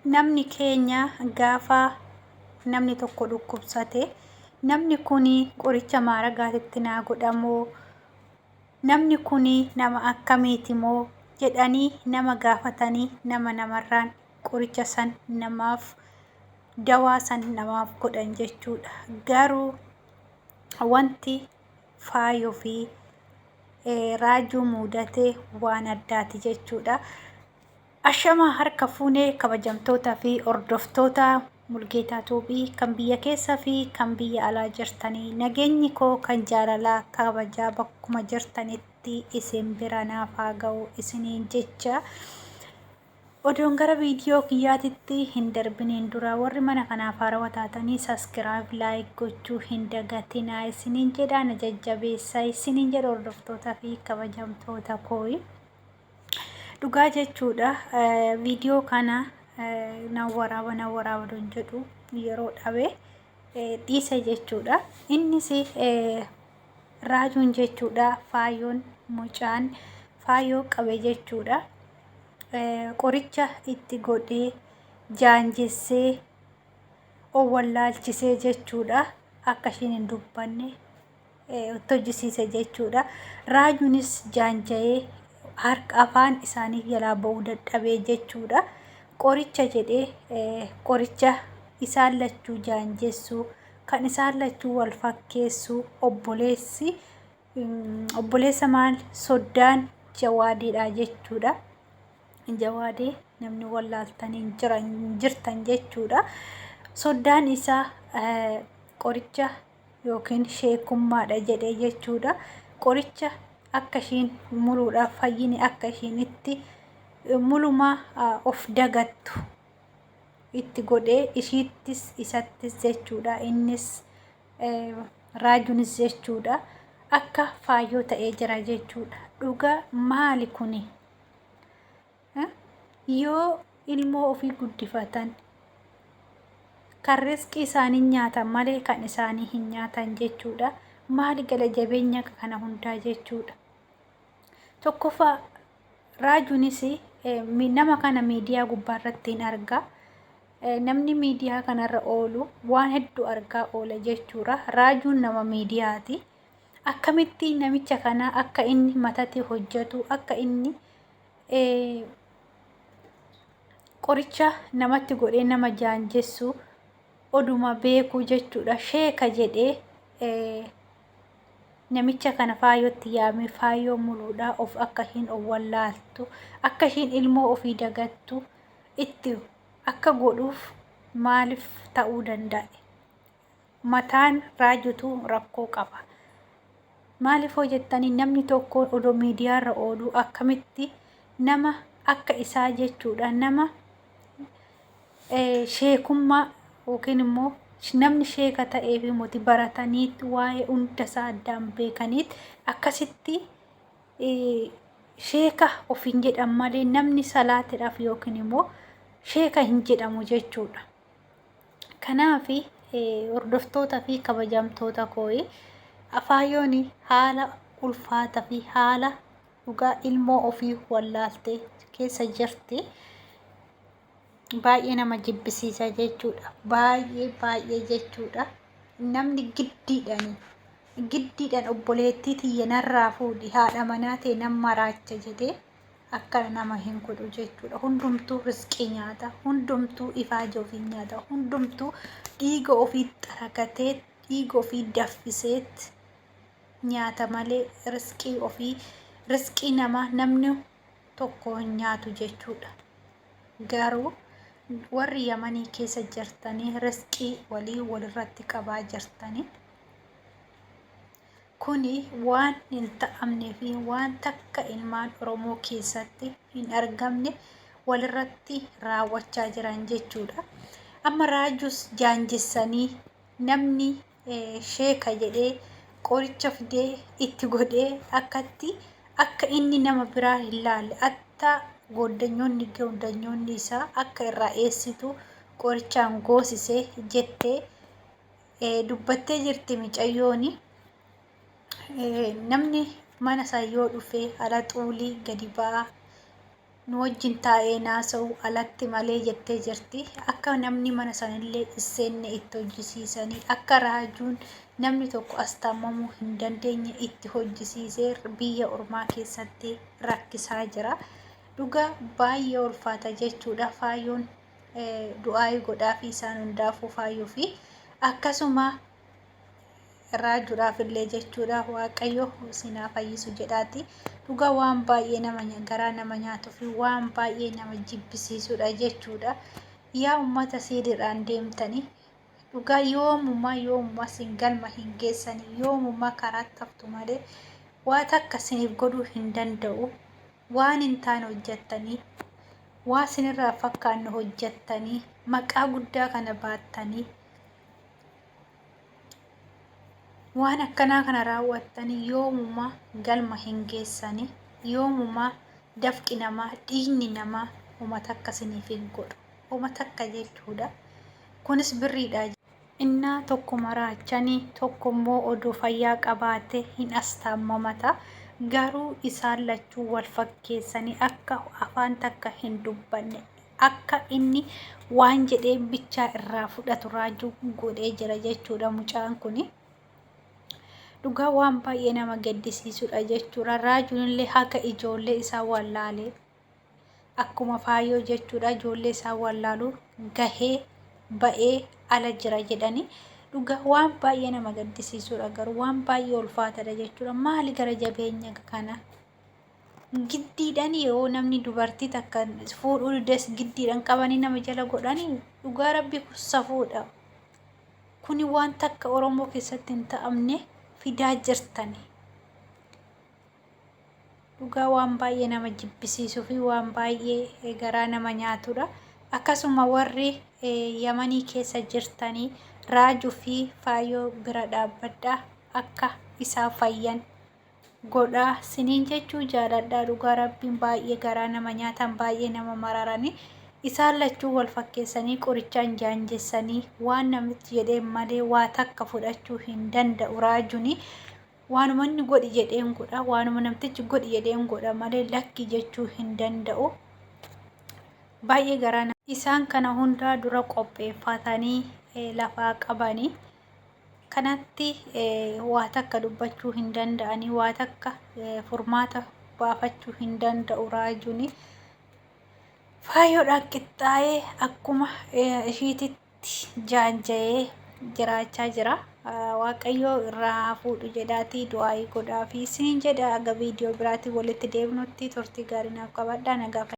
namni keenya gaafa namni tokko dhukkubsate namni kuni qoricha maara gaatitti naa godhamoo namni kuni nama akkamiiti moo jedhanii nama gaafatanii namarraan qoricha san namaaf dawaa san namaaf godhan jechuudha. Garuu wanti faayoo fi raajuu mudatee waan addaati jechuudha. Ashama harka fuunee kabajamtoota fi hordoftoota Mulugeta tuubii kan biyya keessa fi kan biyya alaa jirtanii nageenyi koo kan jaalalaa kabajaa bakkuma jirtanitti isin bira naaf haa ga'u isiniin jecha. Odoon gara viidiyoo kiyyaatitti hin darbiniin dura warri mana kanaaf haarawaa taatanii saskiraayib laayik gochuu hin dagatinaa isiniin jedha. Na jajjabeessaa isiniin jedha hordoftoota fi kabajamtoota kooyi. Dhugaa jechuudha viidiyoo kana na waraaba don jedhu yeroo dhabe dhiise jechuudha. Innis raajuun jechuudha faayoon mucaan faayoo qabe jechuudha. Qoricha itti godhee jaanjessee owwallaalchisee jechuudha. Akka ishiin hin dubbanne hojjisiise jechuudha. Raajuunis jaanja'ee harka afaan isaanii jalaa ba'uu dadhabee jechuudha. Qoricha jedhee qoricha isaan lachuu jaanjessuu kan isaan lachuu wal fakkeessuu obboleessa maal soddaan jawaadeedha jechuudha. Jawaadee namni wallaaltanii jirtan jechuudha. Soddaan isaa qoricha yookiin sheekummaadha jedhee jechuudha. Qoricha akka ishiin muluudhaaf fayyini akka ishiin itti mulumaa of dagattu itti godhee ishiittis isattis jechuudha. Innis raajuunis jechuudha akka faayoo ta'ee jira jechuudha. Dhugaa maali kuni? Yoo ilmoo ofii guddifatan kan riskii isaanii nyaatan malee kan isaanii hin nyaatan jechuudha. Maali gala jabeenya kana hundaa jechuudha. Tokkoffaa raajuunis nama kana miidiyaa gubbaarratti hin argaa. Namni miidiyaa kanarra oolu waan hedduu argaa oola jechuudha. Raajuun nama miidiyaati. Akkamitti namicha kana akka inni matatti hojjetu akka inni qoricha namatti godhee nama jaanjessu oduma beeku jechuudha. Sheeka jedhee namicha kana faayootti yaamee faayoo muluudhaa of akka hin owwallaaltu akka hin ilmoo ofii dagattu itti akka godhuuf maaliif ta'uu danda'e? Mataan raajuutu rakkoo qaba. Maaliif hojjettanii namni tokko odoo miidiyaarra oolu akkamitti nama akka isaa jechuudha. Nama sheekummaa yookiin immoo namni sheeka ta'ee fi mootii barataniitti waa'ee hunda isaa addaan beekaniitti akkasitti sheeka ofiin jedhan malee namni salaatiidhaaf yookiin immoo sheeka hin jedhamu jechuudha. Kanaaf hordoftoota fi kabajamtoota kooyi faayoon haala ulfaataa fi haala dhugaa ilmoo ofii wallaaltee keessa jirti. Baay'ee nama jibbisiisa jechuudha. Baay'ee jechuudha. Namni giddiidhaan obboleettii tiyya narraa fuudhi haadha manaa ta'e nama raacha jedhee akka nama hin godhu jechuudha. Hundumtuu riskii nyaata. Hundumtuu ifaaja ofii nyaata. Hundumtuu dhiiga ofii xaragatee dhiiga ofii daffiseet nyaata malee riskii namaa namni tokko hin nyaatu jechuudha. Garuu warri Yamanii keessa jirtanii riskii walirratti qabaa jirtanii kuni waan hin ta'amnee fi waan takka ilmaan Oromoo keessatti hin argamne walirratti raawwachaa jiran jechuudha. Amma raajuus jaanjessanii namni sheeka jedhee qoricha fidee itti godhee akka inni nama biraa hin laalle attaa goddanyoonni isaa akka irraa eessitu qorichaan goosisee jettee dubbattee jirti mucayyooni. Namni mana isaa yoo dhufee ala xuulii gadi ba'aa nu wajjin taa'ee naasa'u alatti malee jettee jirti. Akka namni mana sanillee isseenne itti hojjisiisanii akka Raajuun namni tokko as taamamuu hin dandeenye itti hojjisiisee biyya ormaa keessatti rakkisaa jira. Dhugaa baay'ee ulfaata jechuudha. Faayoon du'aayii godhaa fi isaan hundaafuu faayuu fi akkasuma Raajuudhaaf illee jechuudha. Waaqayyo sinaa fayyisu jedhaati. Dhugaa waan baay'ee garaa nama nyaatuu fi waan baay'ee nama jibbisiisudha jechuudha. Yaa uummata siididhaan deemtanii dhugaa yoomummaa sin galma hin geessanii yoomummaa karaatti haftu malee waan takka siniif godhuu hin danda'u. Waan hin taane hojjettanii waan sinirraa fakkaanne hojjettanii maqaa guddaa kana baattanii waan akkanaa kana raawwattanii yoomummaa galma hin geessanii yoomummaa dafqi namaa dhiigni namaa uummata akkasiniif hin godhu. Uummata akka jechuudha. Kunis birriidha. Innaa tokko maraachanii tokkommoo oduu fayyaa qabaate hin astaamamata. Garuu isaan lachuu wal fakkeessanii akka afaan takka hin dubbanne akka inni waan jedhee bichaa irraa fudhatu Raajuu godhee jira jechuudha mucaan kuni. Dhugaa waan baay'ee nama gaddisiisudha jechuudha. Raajuun illee haga ijoollee isaa wallaalee akkuma faayoo jechuudha ijoollee isaa wallaaluu gahee ba'ee ala jira jedhanii. Dhugaa waan baay'ee nama gaddisiisudha garuu waan baay'ee ulfaatadha jechuudha. Maali gara jabeenya kana? Giddiidhaan yoo namni dubartii takka fuudhuu dides giddiidhaan qabanii nama jala godhanii dhugaa rabbi safuudha. Kuni waan takka Oromoo keessatti hin ta'amne fidaa jirtani. Dhugaa waan baay'ee nama jibbisiisuu fi waan baay'ee garaa nama nyaatudha. Akkasuma warri Yamanii keessa jirtanii Raajuu fi faayoo bira dhaabbadhaa akka isaa fayyan godhaa siniin jechuu jaaladhaa. Dhugaa rabbiin baay'ee garaa nama nyaatan baay'ee nama mararanii isaan lachuu wal fakkeessanii qorichaan jaanjessanii waan namitti jedheen malee waa takka fudhachuu hin danda'u. Raajuun waanuma inni godhi jedheen godha waanuma namtichi godhi jedheen godha malee lakki jechuu hin danda'u. Baay'ee garaa isaan kana hundaa dura qopheeffatanii lafaa qabanii kanatti waa takka dubbachuu hin danda'anii waa takka furmaata baafachuu hin danda'u. Raajuun faayoodhaan qixxaa'ee akkuma ishiititti jaanja'ee jiraachaa jira. Waaqayyo irraa fuudhu jedhaatii du'aayii godhaa fi siin jedha. Aga viidiyoo biraatii walitti deebinutti turtii gaarii naaf qabadhaa. Nagaa.